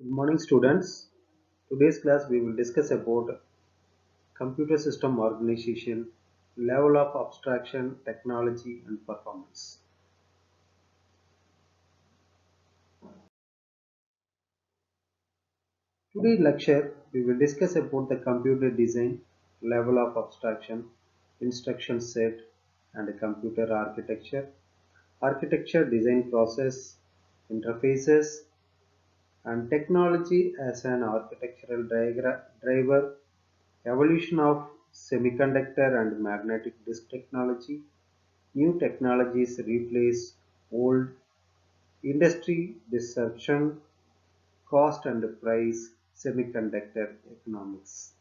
Good morning students. Today's class we will discuss about computer system organization, level of abstraction, technology and performance. Today's lecture we will discuss about the computer design, level of abstraction, instruction set and computer architecture, architecture design process, interfaces and technology as an architectural driver, evolution of semiconductor and magnetic disk technology, new technologies replace old, industry disruption, cost and price, semiconductor economics.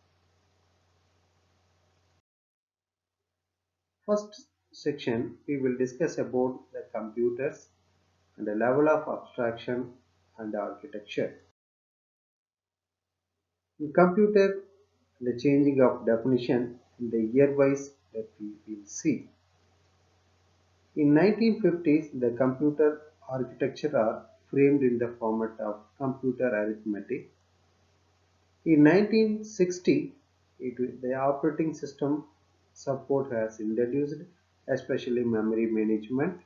First section we will discuss about the computers and the level of abstraction and architecture. In computer, the changing of definition in the year-wise that we will see. In 1950s, the computer architecture are framed in the format of computer arithmetic. In 1960, the operating system support has introduced, especially memory management.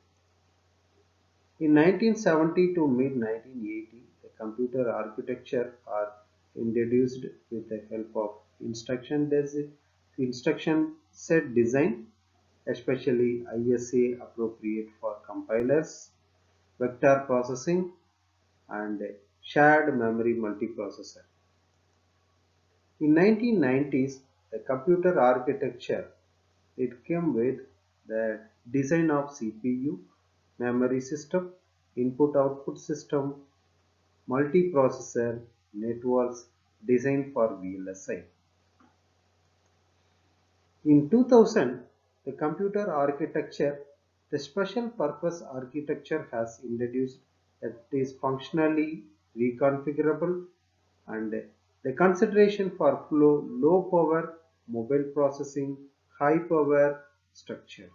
In 1970 to mid 1980, the computer architecture are introduced with the help of instruction set design, especially ISA appropriate for compilers, vector processing, and shared memory multiprocessor. In 1990s, the computer architecture it came with the design of CPU, memory system, input-output system, multiprocessor networks designed for VLSI. In 2000, the computer architecture, the special purpose architecture has introduced that is functionally reconfigurable and the consideration for low power mobile processing, high power structure.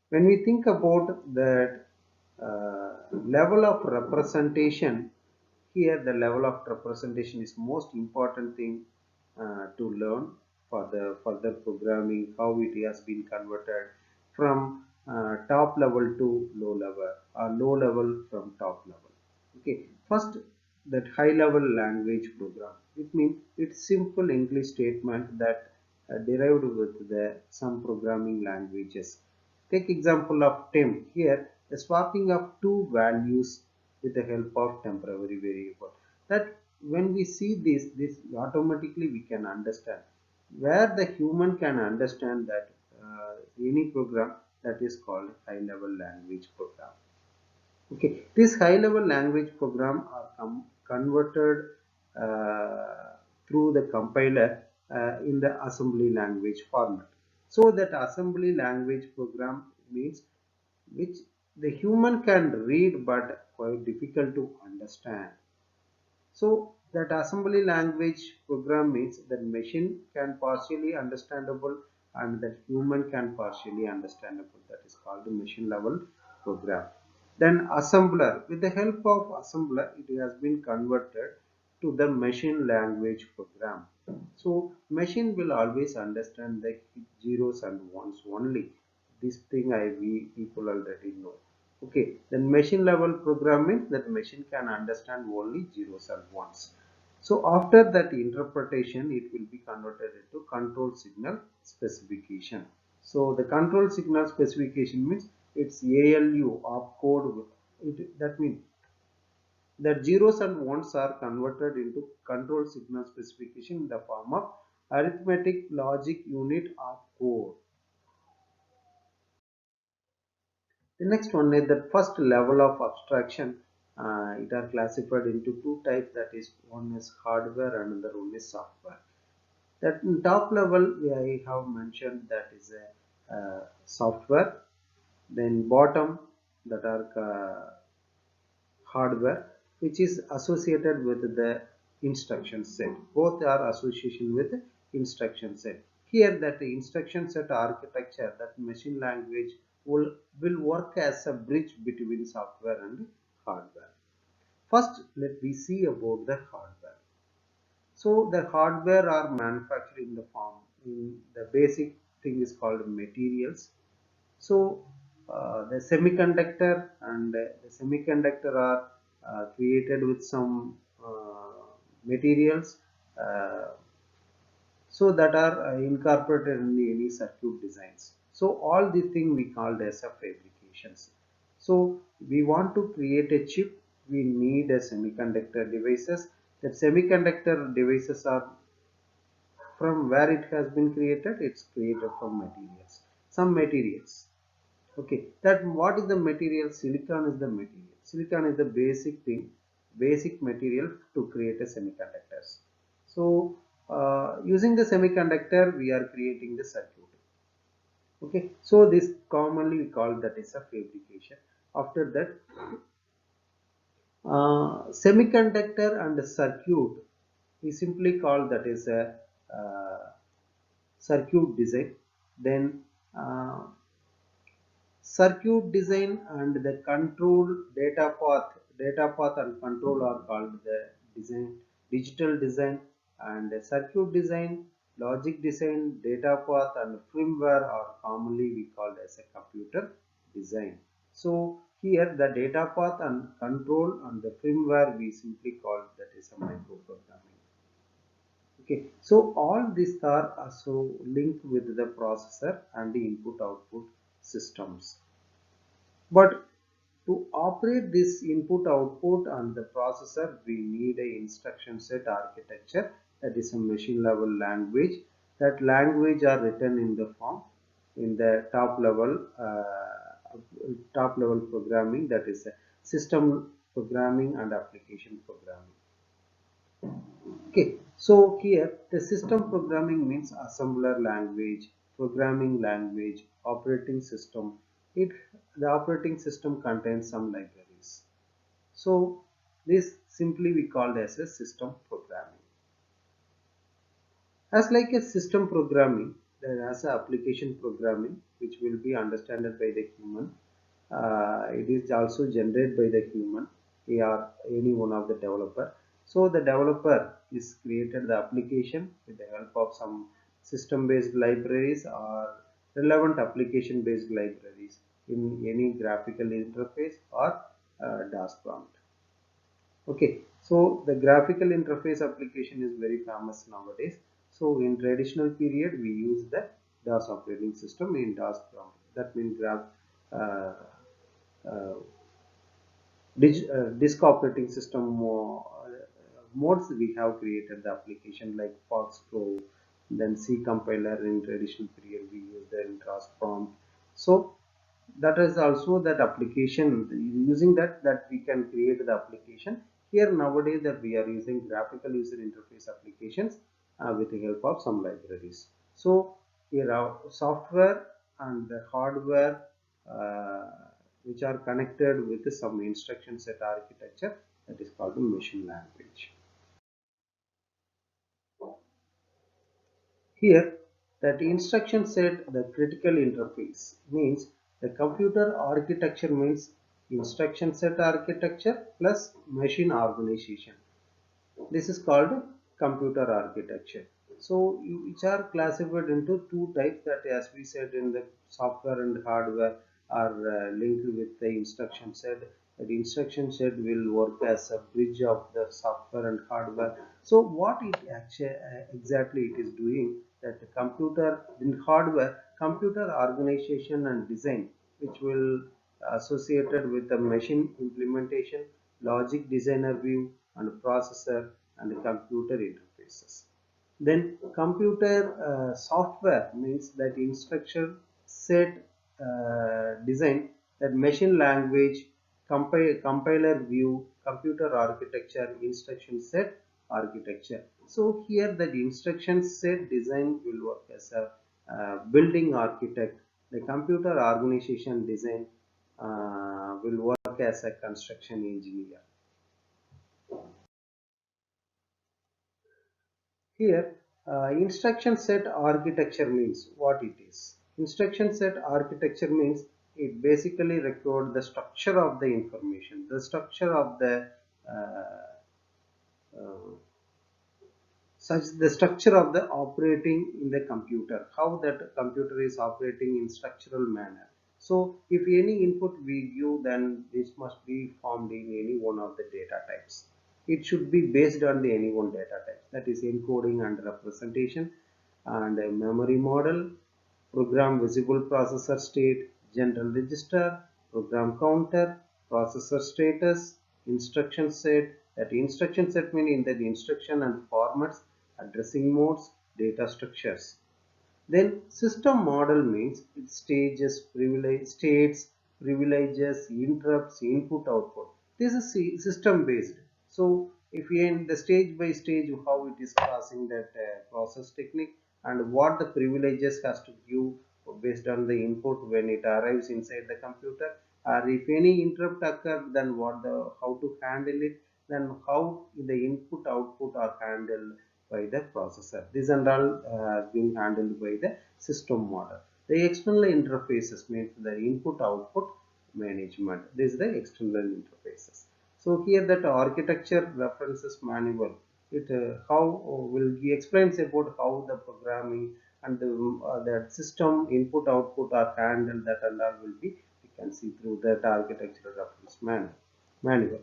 When we think about the level of representation, here the level of representation is most important thing to learn for the further programming, how it has been converted from top level to low level or low level from top level. Okay, first that high level language program, it means it's simple English statement that derived with the some programming languages. Take example of temp. Here the swapping of two values with the help of temporary variable. That when we see this automatically we can understand where the human can understand that any program that is called high level language program. Okay, this high level language program are converted through the compiler in the assembly language format. So that assembly language program means which the human can read but quite difficult to understand. So that assembly language program means that machine can partially understandable and that human can partially understandable. That is called the machine level program. Then assembler, with the help of assembler, it has been converted to the machine language program. So machine will always understand the zeros and ones only. This thing we people already know. Okay, then machine level program means that machine can understand only zeros and ones. So after that interpretation, it will be converted into control signal specification. So the control signal specification means it's ALU opcode. That means that zeros and ones are converted into control signal specification in the form of arithmetic logic unit opcode. The next one is the first level of abstraction. It are classified into two types. That is, one is hardware and another one is software. That in top level I have mentioned that is a software. Then bottom that are hardware, which is associated with the instruction set. Both are association with instruction set. Here that the instruction set architecture, that machine language will work as a bridge between software and hardware. First, let me see about the hardware. So the hardware are manufactured in the form, in the basic thing is called materials. So the semiconductor and the semiconductor are created with some materials, uh, so that are incorporated in any circuit designs. So all these things we called as a fabrications. So we want to create a chip, we need a semiconductor devices. That semiconductor devices are from where it has been created, it's created from materials, some materials. Okay, that what is the material? Silicon is the material. Silicon is the basic thing, basic material to create a semiconductors. So using the semiconductor, we are creating the circuit. Okay, so this commonly we call that is a fabrication. After that, semiconductor and circuit, we simply call that is a uh, circuit design. Then circuit design and the control data path and control are called the design, digital design, and the circuit design, logic design, data path and firmware are commonly we called as a computer design. So here the data path and control and the firmware we simply call that is a microprogramming. Okay, so all these are also linked with the processor and the input output systems. But to operate this input output and the processor, we need a instruction set architecture, that is a machine level language. That language are written in the form in the top level programming, that is a system programming and application programming. Okay, so here the system programming means assembler language, programming language, operating system. It the operating system contains some libraries. So this simply we called as a system programming. As like a system programming, there is a application programming which will be understood by the human. It is also generated by the human or any one of the developer. So the developer is created the application with the help of some system based libraries or relevant application based libraries in any graphical interface or DOS prompt. Okay, so the graphical interface application is very famous nowadays. So in traditional period, we use the DOS operating system in DOS prompt. That means uh, uh, disk operating system modes. We have created the application like Fox Pro, then C compiler in traditional period we use the DOS prompt. So that is also that application, using that we can create the application. Here nowadays that we are using graphical user interface applications with the help of some libraries. So here our software and the hardware uh, which are connected with some instruction set architecture, that is called the machine language. Here, that instruction set, the critical interface means the computer architecture means instruction set architecture plus machine organization. This is called computer architecture. So, which are classified into two types, that as we said in the software and hardware are linked with the instruction set. The instruction set will work as a bridge of the software and hardware. So, what it actually exactly it is doing, that the computer in hardware, computer organization and design, which will associated with the machine implementation, logic designer view, and processor and computer interfaces. Then computer software means that instruction set design, that machine language, compiler view, computer architecture, instruction set architecture. So here that instruction set design will work as a building architect. The computer organization design will work as a construction engineer. Here, instruction set architecture means what it is. Instruction set architecture means it basically record the structure of the information, the structure of the uh, such the structure of the operating in the computer, how that computer is operating in structural manner. So if any input we give, then this must be formed in any one of the data types. It should be based on the any one data type, that is encoding and representation, and a memory model, program visible processor state, general register, program counter, processor status, instruction set. That instruction set means in the instruction and formats, addressing modes, data structures. Then system model means it stages, states, privileges, interrupts, input, output. This is system based. So if we in the stage by stage how it is passing that process technique, and what the privileges has to give based on the input when it arrives inside the computer, or if any interrupt occur, then what the how to handle it, then how the input output are handled by the processor. These and all being handled by the system model. The external interfaces means the input output management. This is the external interfaces. So here that architecture references manual. It how will he explains about how the programming and that system input output are handled. That and all will be we can see through that architecture reference manual.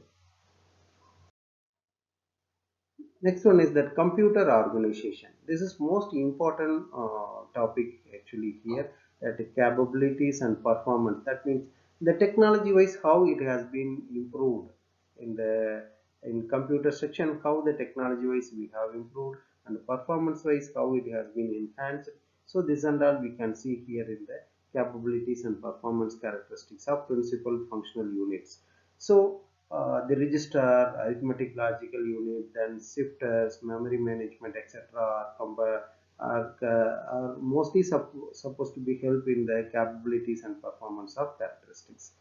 Next one is that computer organization. This is most important topic actually here, that capabilities and performance. That means the technology wise how it has been improved in the in computer section, how the technology wise we have improved, and performance wise how it has been enhanced. So this and all we can see here in the capabilities and performance characteristics of principal functional units. So the register, arithmetic logical unit, then shifters, memory management, etc. Are mostly supposed to be help in the capabilities and performance of characteristics.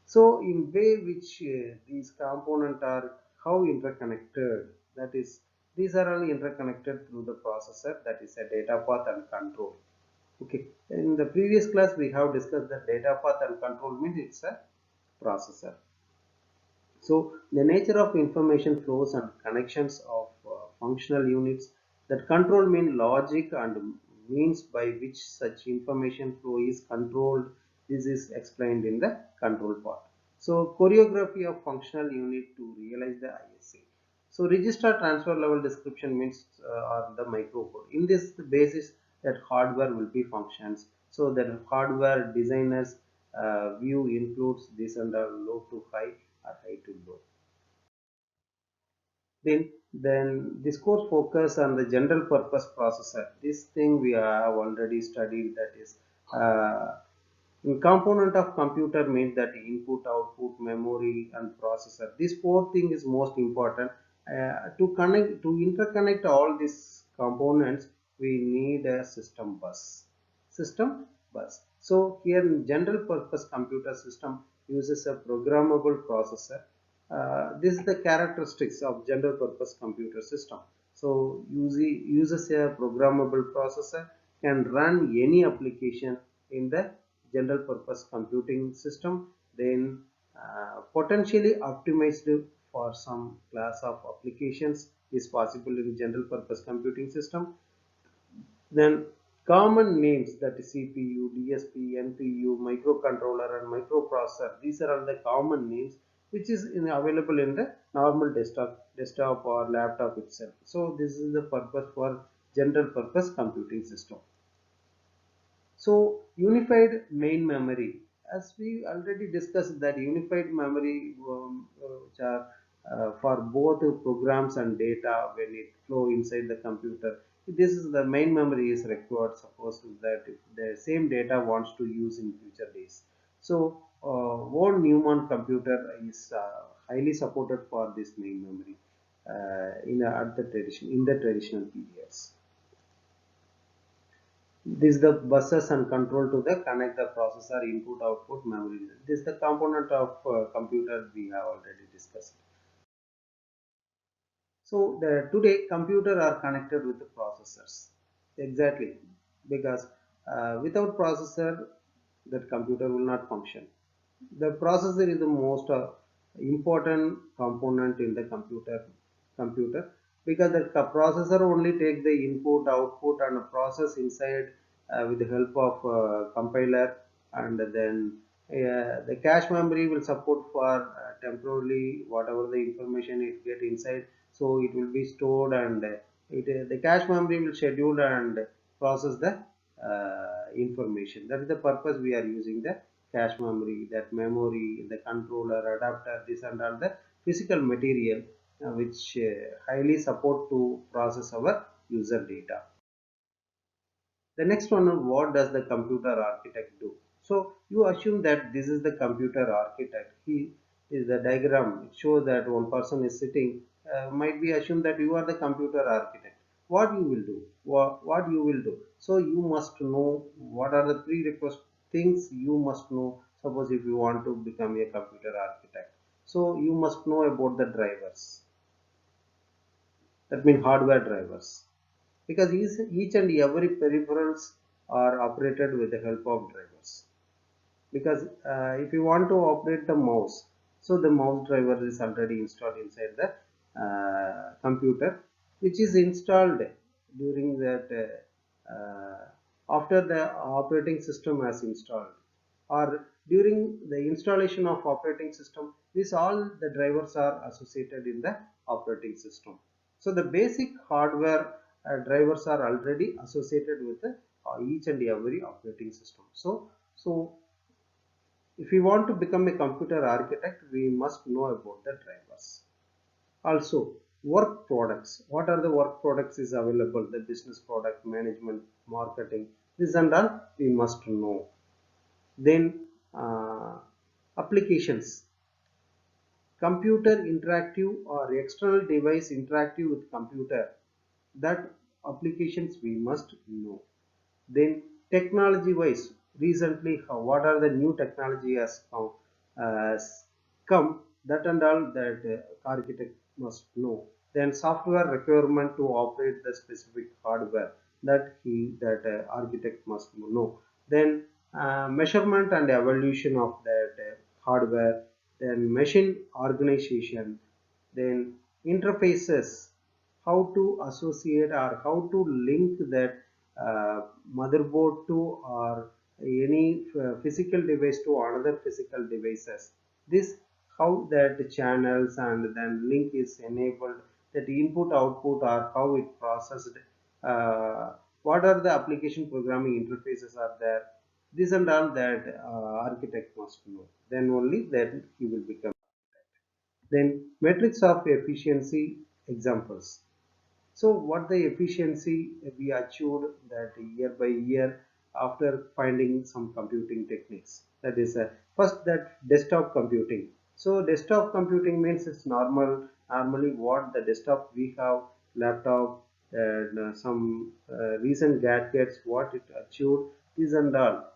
So in way which these components are how interconnected, that is these are all interconnected through the processor, that is a data path and control. Okay, in the previous class we have discussed that data path and control means it's a processor. So the nature of information flows and connections of functional units, that control mean logic and means by which such information flow is controlled. This is explained in the control part. So choreography of functional unit to realize the ISA. So register transfer level description means or the microcode. In this basis that hardware will be functions. So that hardware designers view includes this under low to high or high to low. Then this course focus on the general purpose processor. This thing we have already studied, that is in component of computer means that input, output, memory and processor. This four thing is most important. To interconnect all these components, we need a system bus. System bus. So here in general purpose computer system uses a programmable processor. This is the characteristics of general purpose computer system. So uses a programmable processor, can run any application in the general purpose computing system, then potentially optimized for some class of applications is possible in general purpose computing system. Then common names, that is CPU, DSP, NPU, microcontroller and microprocessor. These are all the common names which is available in the normal desktop or laptop itself. So this is the purpose for general purpose computing system. So unified main memory, as we already discussed that unified memory which are for both programs and data when it flow inside the computer. This is the main memory is required, suppose that if the same data wants to use in future days. So von Neumann computer is highly supported for this main memory at the traditional periods. This is the buses and control to the connect the processor input output memory. This is the component of computer we have already discussed. So today computer are connected with the processors, exactly, because without processor that computer will not function. The processor is the most important component in the computer because the processor only take the input output and process inside with the help of compiler, and then the cache memory will support for temporarily whatever the information it get inside, so it will be stored, and the cache memory will schedule and process the information. That is the purpose we are using the cache memory, that memory, the controller, adapter, this and all the physical material which highly support to process our user data. The next one is, what does the computer architect do? So you assume that this is the computer architect. He is the diagram. It shows that one person is sitting. Might be assumed that you are the computer architect. What you will do? What you will do? So you must know what are the prerequisite things you must know. Suppose if you want to become a computer architect, so you must know about the drivers. That means hardware drivers, because each and every peripherals are operated with the help of drivers. Because if you want to operate the mouse, so the mouse driver is already installed inside the computer, which is installed during that after the operating system has installed, or during the installation of operating system. These all the drivers are associated in the operating system. So the basic hardware drivers are already associated with the, each and every operating system. So if we want to become a computer architect, we must know about the drivers. Also, work products. What are the work products is available? The business product, management, marketing, this and all we must know. Then applications. Computer interactive or external device interactive with computer. That applications we must know. Then technology wise, recently what are the new technology has uh, come, that and all that architect must know. Then software requirement to operate the specific hardware, that architect must know. Then measurement and evaluation of that hardware. Then machine organization. Then interfaces, how to associate or how to link that motherboard to or any physical device to another physical devices. This how that channels and then link is enabled, that input output or how it processed, what are the application programming interfaces are there, this and all that architect must know. Then only then he will become. Then metrics of efficiency examples. So what the efficiency we achieved that year by year after finding some computing techniques. That is first, that desktop computing. So desktop computing means it's normally what the desktop we have, laptop and some recent gadgets, what it achieved is and all.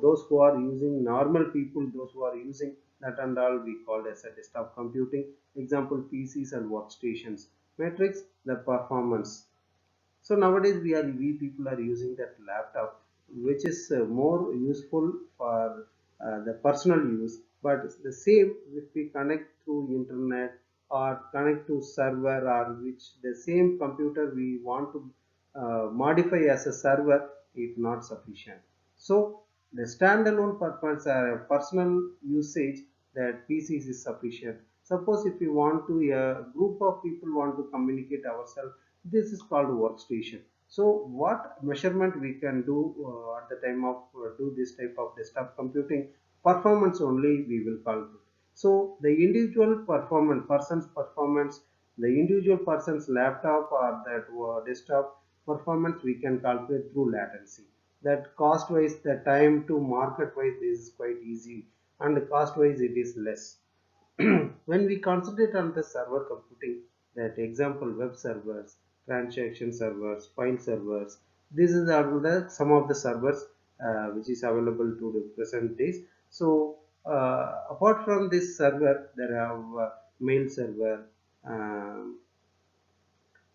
Those who are using, normal people, those who are using that and all, we call as a desktop computing. Example, PCs and workstations. Matrix, the performance. So nowadays we people are using that laptop, which is more useful for the personal use. But the same, if we connect through internet or connect to server, or which the same computer we want to modify as a server, is not sufficient. So the standalone purpose personal usage, that PCs is sufficient. Suppose if you want to, a group of people want to communicate ourselves, this is called workstation. So what measurement we can do at the time of do this type of desktop computing? Performance only we will calculate. So the individual performance, person's performance, the individual person's laptop or that desktop performance we can calculate through latency. That cost wise, the time to market wise, this is quite easy, and cost wise it is less. When we concentrate on the server computing, that example, web servers, transaction servers, file servers, this is some of the servers which is available to the present days. So apart from this server, there have mail server, um,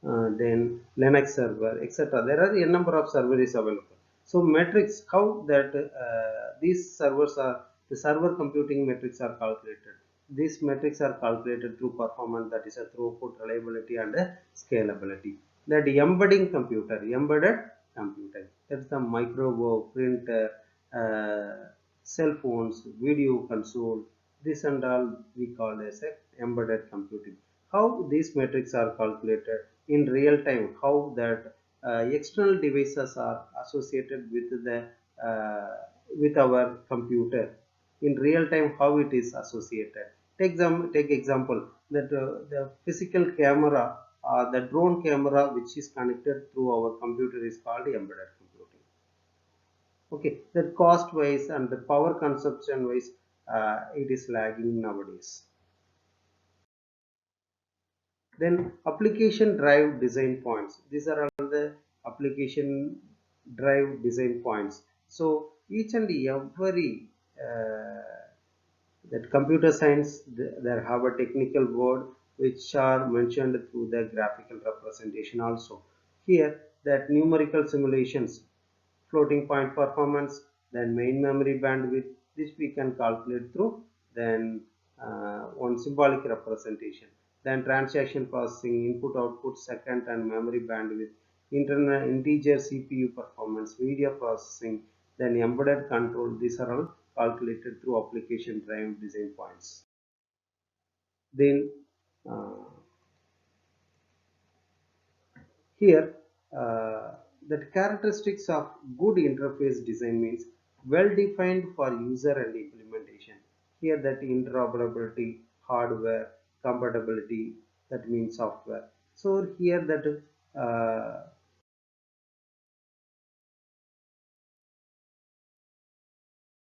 then Linux server, etc. There are a number of servers available. So metrics, how that these servers are, the server computing metrics are calculated. These metrics are calculated through performance, that is a throughput, reliability, and scalability. That embedded computing, that's the microwave, printer, cell phones, video console. This and all we call as a embedded computing. How these metrics are calculated in real time, how that external devices are associated with the with our computer in real time, how it is associated. Take example that the physical camera, the drone camera which is connected through our computer is called embedded computing. Okay, that cost wise and the power consumption wise, it is lagging nowadays. Then application drive design points. These are all the application drive design points. So each and every that computer science, there have a technical word which are mentioned through the graphical representation also. Here that numerical simulations, floating point performance, then main memory bandwidth, this we can calculate through then one symbolic representation. Then transaction processing, input output, second and memory bandwidth, internal integer CPU performance, media processing, then embedded control. These are all calculated through application drive design points. Then uh, here, the characteristics of good interface design means well defined for user and implementation. Here, that interoperability, hardware, compatibility, that means software. So here, that